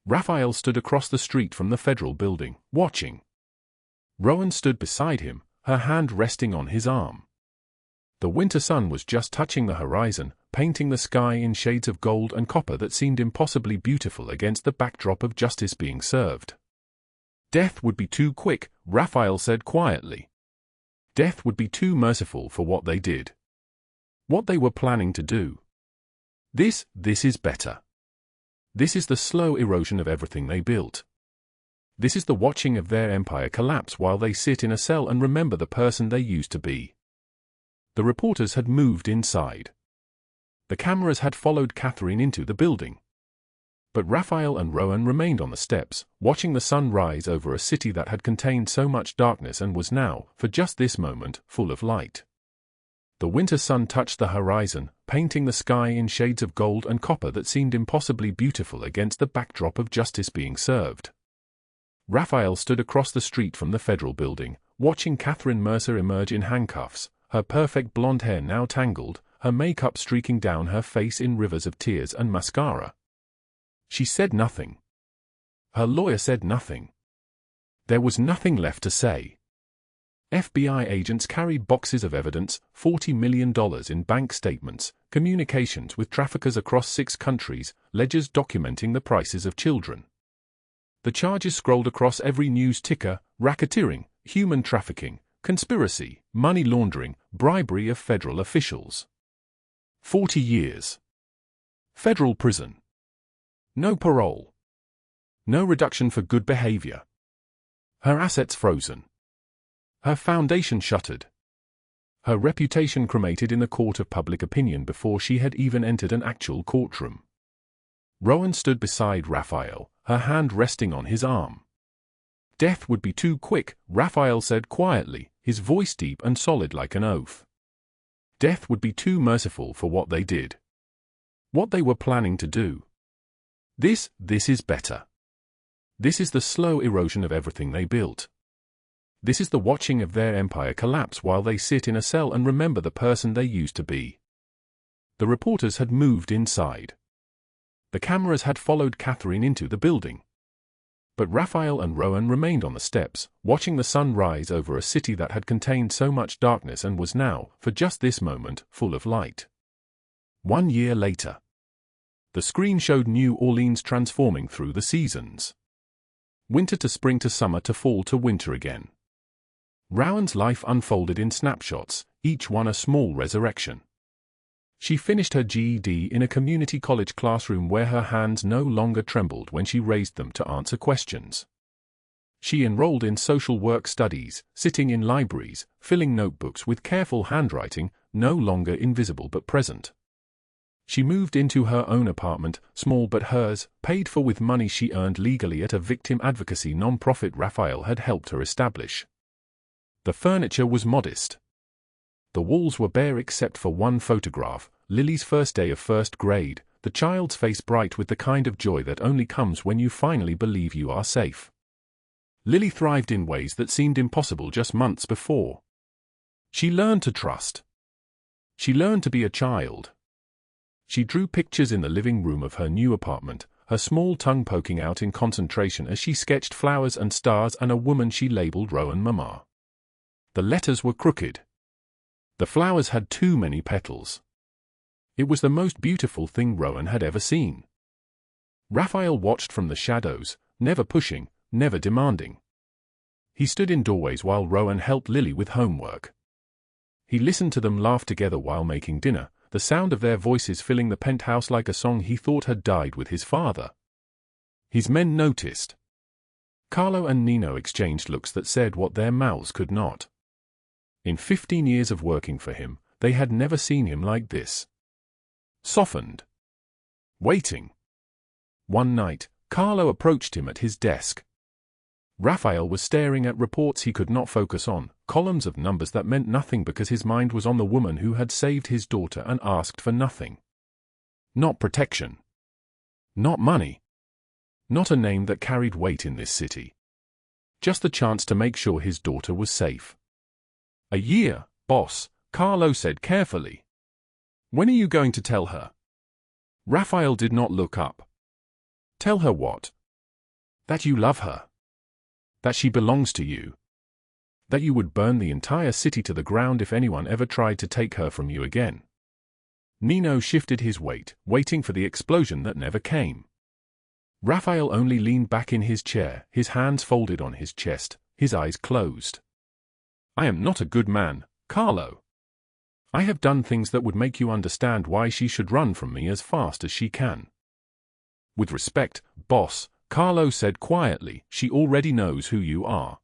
Rafael stood across the street from the federal building, watching. Rowan stood beside him, her hand resting on his arm. The winter sun was just touching the horizon, painting the sky in shades of gold and copper that seemed impossibly beautiful against the backdrop of justice being served. Death would be too quick, Rafael said quietly. Death would be too merciful for what they did. What they were planning to do. This is better. This is the slow erosion of everything they built. This is the watching of their empire collapse while they sit in a cell and remember the person they used to be. The reporters had moved inside. The cameras had followed Catherine into the building. But Rafael and Rowan remained on the steps, watching the sun rise over a city that had contained so much darkness and was now, for just this moment, full of light. The winter sun touched the horizon, painting the sky in shades of gold and copper that seemed impossibly beautiful against the backdrop of justice being served. Rafael stood across the street from the federal building, watching Catherine Mercer emerge in handcuffs, her perfect blonde hair now tangled, her makeup streaking down her face in rivers of tears and mascara. She said nothing. Her lawyer said nothing. There was nothing left to say. FBI agents carried boxes of evidence, $40 million in bank statements, communications with traffickers across 6 countries, ledgers documenting the prices of children. The charges scrolled across every news ticker: racketeering, human trafficking, conspiracy, money laundering, bribery of federal officials. 40 years. Federal prison. No parole. No reduction for good behavior. Her assets frozen. Her foundation shuttered. Her reputation cremated in the court of public opinion before she had even entered an actual courtroom. Rowan stood beside Rafael, her hand resting on his arm. Death would be too quick, Rafael said quietly, his voice deep and solid like an oath. Death would be too merciful for what they did. What they were planning to do. This is better. This is the slow erosion of everything they built. This is the watching of their empire collapse while they sit in a cell and remember the person they used to be. The reporters had moved inside. The cameras had followed Catherine into the building. But Rafael and Rowan remained on the steps, watching the sun rise over a city that had contained so much darkness and was now, for just this moment, full of light. 1 year later. The screen showed New Orleans transforming through the seasons. Winter to spring to summer to fall to winter again. Rowan's life unfolded in snapshots, each one a small resurrection. She finished her GED in a community college classroom where her hands no longer trembled when she raised them to answer questions. She enrolled in social work studies, sitting in libraries, filling notebooks with careful handwriting, no longer invisible but present. She moved into her own apartment, small but hers, paid for with money she earned legally at a victim advocacy non-profit Rafael had helped her establish. The furniture was modest. The walls were bare except for one photograph, Lily's first day of first grade, the child's face bright with the kind of joy that only comes when you finally believe you are safe. Lily thrived in ways that seemed impossible just months before. She learned to trust. She learned to be a child. She drew pictures in the living room of her new apartment, her small tongue poking out in concentration as she sketched flowers and stars and a woman she labeled Rowan Mama. The letters were crooked. The flowers had too many petals. It was the most beautiful thing Rowan had ever seen. Rafael watched from the shadows, never pushing, never demanding. He stood in doorways while Rowan helped Lily with homework. He listened to them laugh together while making dinner, the sound of their voices filling the penthouse like a song he thought had died with his father. His men noticed. Carlo and Nino exchanged looks that said what their mouths could not. In 15 years of working for him, they had never seen him like this. Softened. Waiting. One night, Carlo approached him at his desk. Rafael was staring at reports he could not focus on, columns of numbers that meant nothing because his mind was on the woman who had saved his daughter and asked for nothing. Not protection. Not money. Not a name that carried weight in this city. Just the chance to make sure his daughter was safe. A year, boss, Carlo said carefully. When are you going to tell her? Rafael did not look up. Tell her what? That you love her. That she belongs to you. That you would burn the entire city to the ground if anyone ever tried to take her from you again. Nino shifted his weight, waiting for the explosion that never came. Rafael only leaned back in his chair, his hands folded on his chest, his eyes closed. I am not a good man, Carlo. I have done things that would make you understand why she should run from me as fast as she can. With respect, boss, Carlo said quietly, she already knows who you are.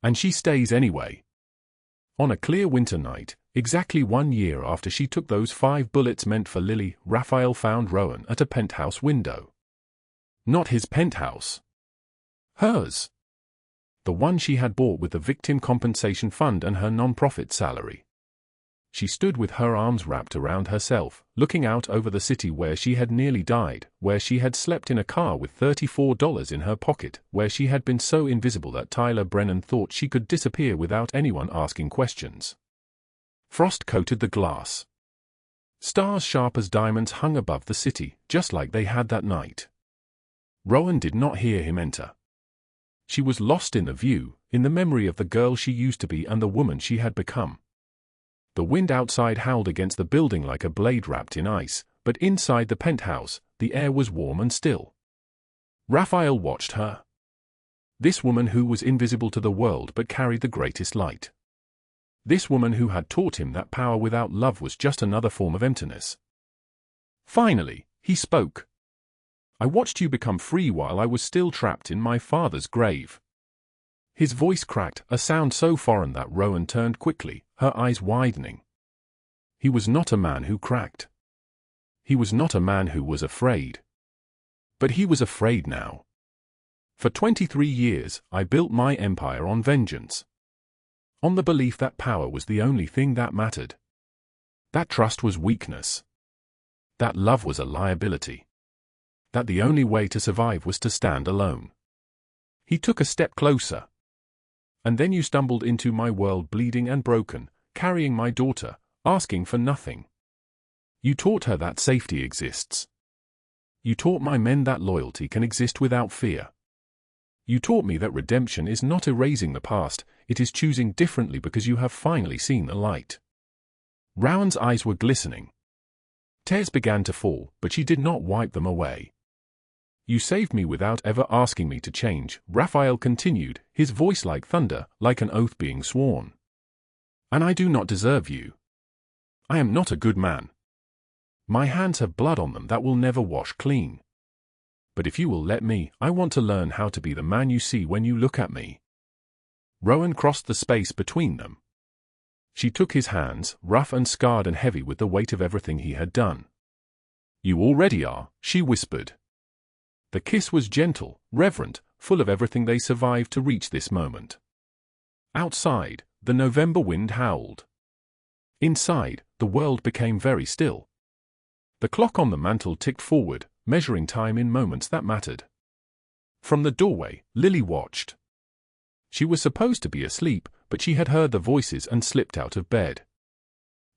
And she stays anyway. On a clear winter night, exactly 1 year after she took those 5 bullets meant for Lily, Rafael found Rowan at a penthouse window. Not his penthouse. Hers. The one she had bought with the Victim Compensation Fund and her non-profit salary. She stood with her arms wrapped around herself, looking out over the city where she had nearly died, where she had slept in a car with $34 in her pocket, where she had been so invisible that Tyler Brennan thought she could disappear without anyone asking questions. Frost coated the glass. Stars sharp as diamonds hung above the city, just like they had that night. Rowan did not hear him enter. She was lost in the view, in the memory of the girl she used to be and the woman she had become. The wind outside howled against the building like a blade wrapped in ice, but inside the penthouse, the air was warm and still. Rafael watched her. This woman who was invisible to the world but carried the greatest light. This woman who had taught him that power without love was just another form of emptiness. Finally, he spoke. I watched you become free while I was still trapped in my father's grave. His voice cracked, a sound so foreign that Rowan turned quickly, her eyes widening. He was not a man who cracked. He was not a man who was afraid. But he was afraid now. For 23 years, I built my empire on vengeance. On the belief that power was the only thing that mattered. That trust was weakness. That love was a liability. That the only way to survive was to stand alone. He took a step closer. And then you stumbled into my world bleeding and broken, carrying my daughter, asking for nothing. You taught her that safety exists. You taught my men that loyalty can exist without fear. You taught me that redemption is not erasing the past, it is choosing differently because you have finally seen the light. Rowan's eyes were glistening. Tears began to fall, but she did not wipe them away. You saved me without ever asking me to change, Rafael continued, his voice like thunder, like an oath being sworn. And I do not deserve you. I am not a good man. My hands have blood on them that will never wash clean. But if you will let me, I want to learn how to be the man you see when you look at me. Rowan crossed the space between them. She took his hands, rough and scarred and heavy with the weight of everything he had done. You already are, she whispered. The kiss was gentle, reverent, full of everything they survived to reach this moment. Outside, the November wind howled. Inside, the world became very still. The clock on the mantel ticked forward, measuring time in moments that mattered. From the doorway, Lily watched. She was supposed to be asleep, but she had heard the voices and slipped out of bed.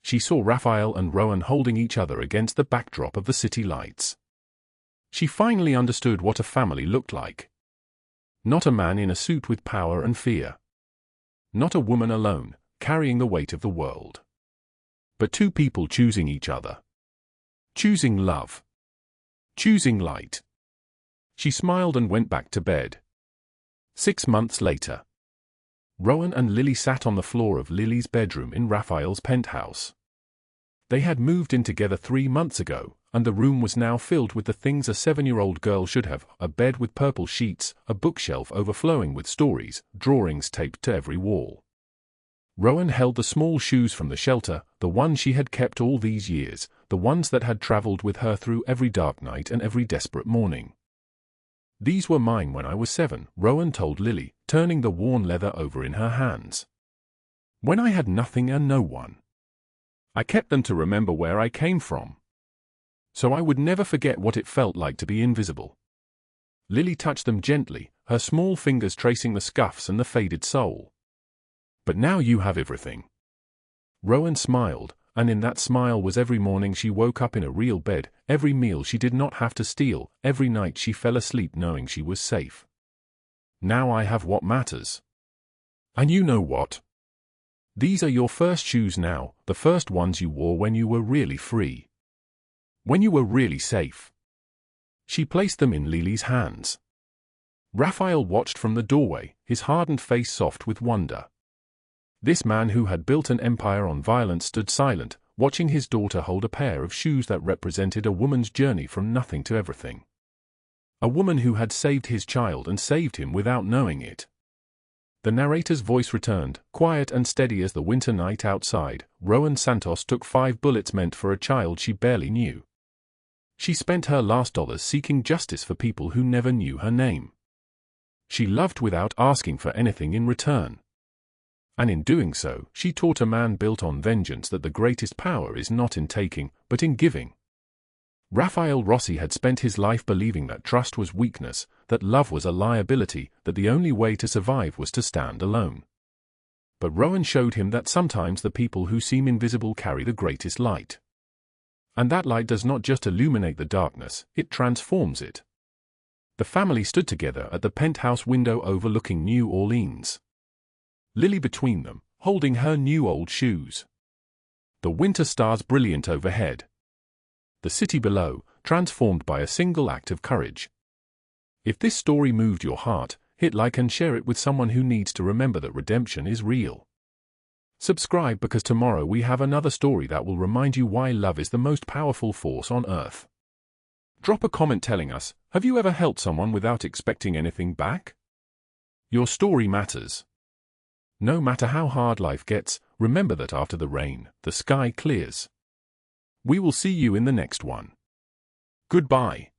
She saw Rafael and Rowan holding each other against the backdrop of the city lights. She finally understood what a family looked like. Not a man in a suit with power and fear. Not a woman alone, carrying the weight of the world. But two people choosing each other. Choosing love. Choosing light. She smiled and went back to bed. 6 months later. Rowan and Lily sat on the floor of Lily's bedroom in Rafael's penthouse. They had moved in together 3 months ago, and the room was now filled with the things a 7-year-old girl should have: a bed with purple sheets, a bookshelf overflowing with stories, drawings taped to every wall. Rowan held the small shoes from the shelter, the ones she had kept all these years, the ones that had traveled with her through every dark night and every desperate morning. These were mine when I was 7, Rowan told Lily, turning the worn leather over in her hands. When I had nothing and no one. I kept them to remember where I came from. So I would never forget what it felt like to be invisible. Lily touched them gently, her small fingers tracing the scuffs and the faded sole. But now you have everything. Rowan smiled, And in that smile was every morning she woke up in a real bed, every meal she did not have to steal, every night she fell asleep knowing she was safe. Now I have what matters. And you know what? These are your first shoes now, the first ones you wore when you were really free. When you were really safe. She placed them in Lily's hands. Rafael watched from the doorway, his hardened face soft with wonder. This man who had built an empire on violence stood silent, watching his daughter hold a pair of shoes that represented a woman's journey from nothing to everything. A woman who had saved his child and saved him without knowing it. The narrator's voice returned, quiet and steady as the winter night outside. Rowan Santos took 5 bullets meant for a child she barely knew. She spent her last dollars seeking justice for people who never knew her name. She loved without asking for anything in return. And in doing so, she taught a man built on vengeance that the greatest power is not in taking, but in giving. Rafael Rossi had spent his life believing that trust was weakness, that love was a liability, that the only way to survive was to stand alone. But Rowan showed him that sometimes the people who seem invisible carry the greatest light. And that light does not just illuminate the darkness, it transforms it. The family stood together at the penthouse window overlooking New Orleans. Lily between them, holding her new old shoes. The winter stars brilliant overhead. The city below, transformed by a single act of courage. If this story moved your heart, hit like and share it with someone who needs to remember that redemption is real. Subscribe because tomorrow we have another story that will remind you why love is the most powerful force on earth. Drop a comment telling us, have you ever helped someone without expecting anything back? Your story matters. No matter how hard life gets, remember that after the rain, the sky clears. We will see you in the next one. Goodbye.